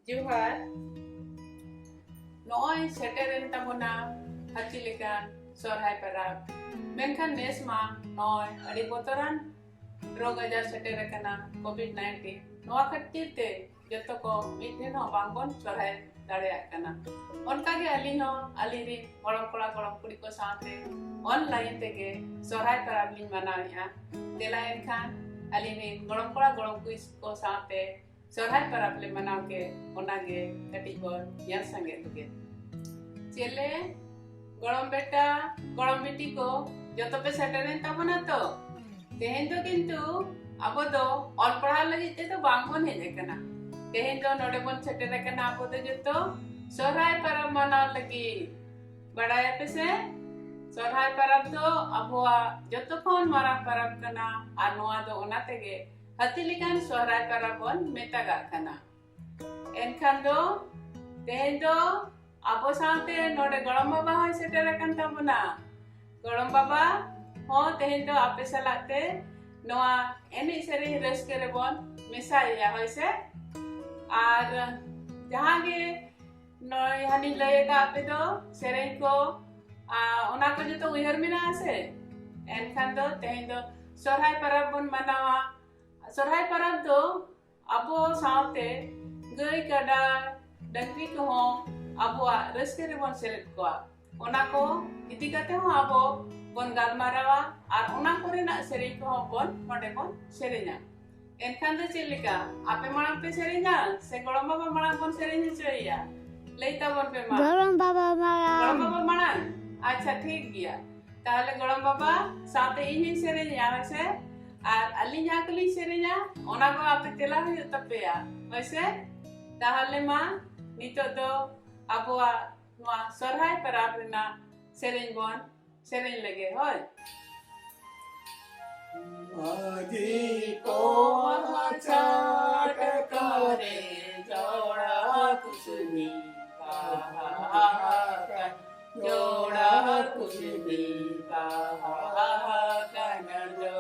Juhar, noy seterin tabona hachi lekan sorhai parab. Menkan nesma noy adi botoran rog ajar seter kana COVID-19. Noa khatir te joto ko mithen ho bangbon sorhai dareyak kana. Onka ge ali no aliri golong kola golong kudi ko saate online tege sorhai parab lin manawya. Delayan kan alini golong kola golong kuis ko saate sorhai parab le manaw ke onage kati bon yan sange tuge. Chele golong beta golong beti ko joto pe seterin tabona to. Tehen do kintu abo do ol padhaw lagit te to bangbon heje kana. Tehen do node bon seter kana abo do joto sorhai parab manaw lagi. Badaya pe se sorhai parab do abuwa joto khon marang parab kana ar noa do ona tege hatilikan sorhai parab bon metagak kana. Enkhan do tehen do abo saate node golong baba hoy seter akan tabona. Golong baba ho tehen do ape salate noa eni seri raske re bon mesaya hoy se ar jahan ge noy hani layega ape do sereng ko ona ko joto uihar mena ase. Enkhan do tehen do sorhai parab bon manawa. Sorhai parab do abo saate gay kada dangri ko ho abo raske re bon seret ko. Ona ko iti kate ho abo bon galmarawa ar ona korena sereng ko bon node bon serenya. Enkhan do chilika ape marang pe serenya se golong baba marang bon serenya choya. Leita bon pe ma गरम बाबा golong मारा baba marang acha thik gaya. Tahale golong baba saate ini serenya hoise ar alinya kali serenya ona ko ape tela hoy tapeya hoise tahale ma nito do abua noa sorhai parab rena sereng bon sereng lage hoy. माझी कोमचाट करे जोड़ा कुसुमी कहाकन जोड़ा कुसुमी कहाकन जो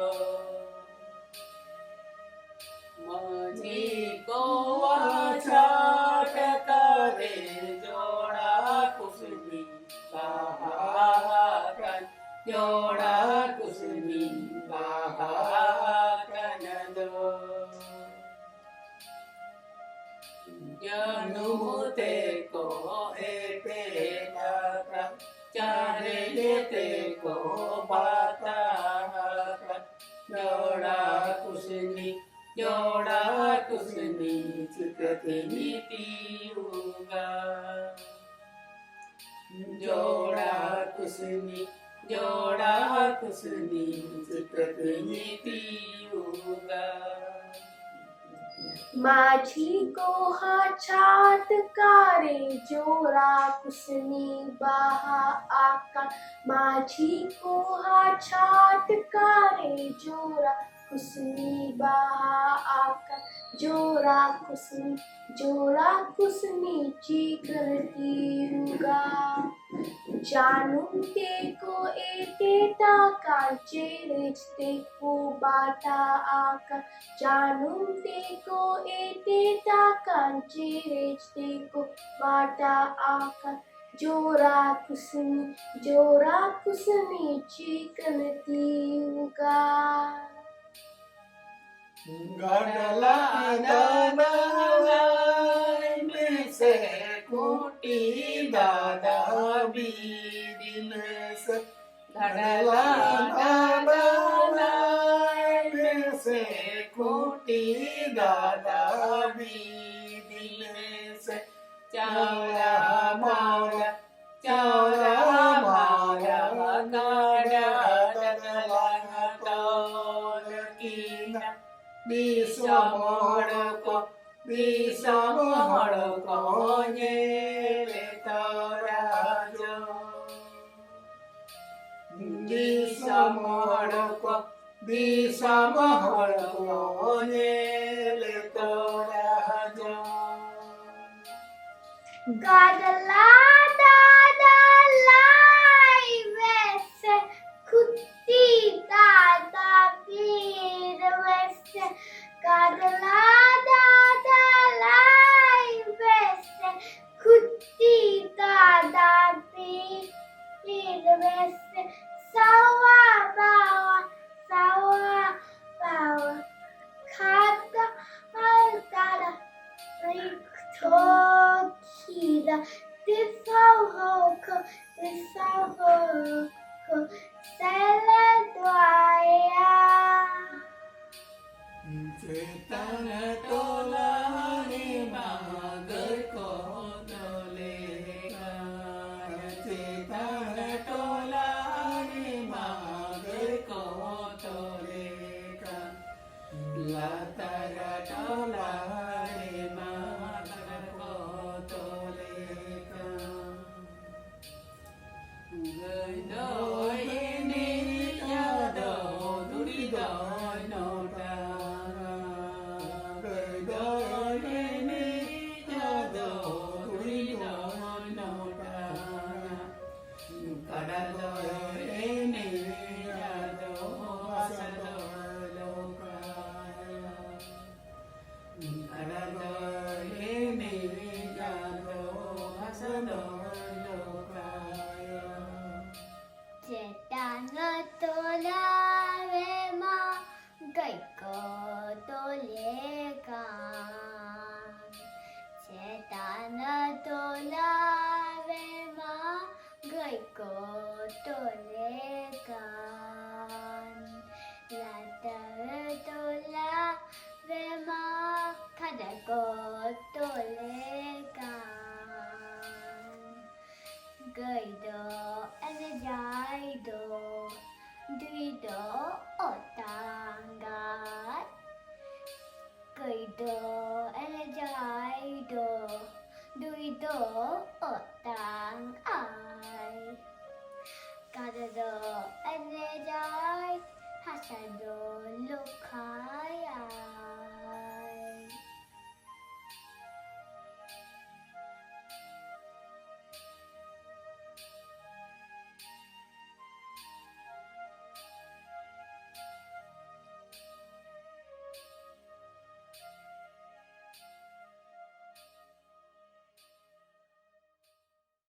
माझी कोमचाट करे जोड़ा कुसुमी कहाकन जोड़ा कुसुमी जानूते को एते का चारे लेते को बाता जोड़ा कुसुमी चिकते नीति होगा जोड़ा कुसुमी चिकते नीति होगा माझी को छात कारे जोरा कुसनी बाहा आका माझी को छात कारे जोरा कुसनी बाहा आका जोरा कुसनी चीकरती रुगा जानू ते को एते ताका चेरेचते को बाटा आका जानू ते को एते ताका चेरेचते को बाटा आका जोरा कुसनी चीकरती रुगा गडला दादालाई में से कुटी दादा बीदिन से गडला दादालाई में से कुटी दादा बीदिन से चौरा मारा गाड़ा ददला तौल कीना bisa modoko nyele torajo bisa modoko nyele torajo Gadala dada lai vese kutti dada bir vese Gadala dada lai vese Setan tolani magai ko tolekan. Setan tolani magai ko tolekan. Latara tolani magai ko tolekan. Người đôi ini nhado duri đôi nô ta. Người đôi ini nhado duri đôi nô ta. Kada đôi ini nhado asado lokaya. Kada đôi ini nhado asado lokaya. Setan tola vema gai ko tolekan. Setan tola vema gai ko tolekan. Latar tola vema kada ko tolekan. Gai do ane jai do dui do otanggat. Gai do ane jai do dui do otang ai. Kada do ane jai hasado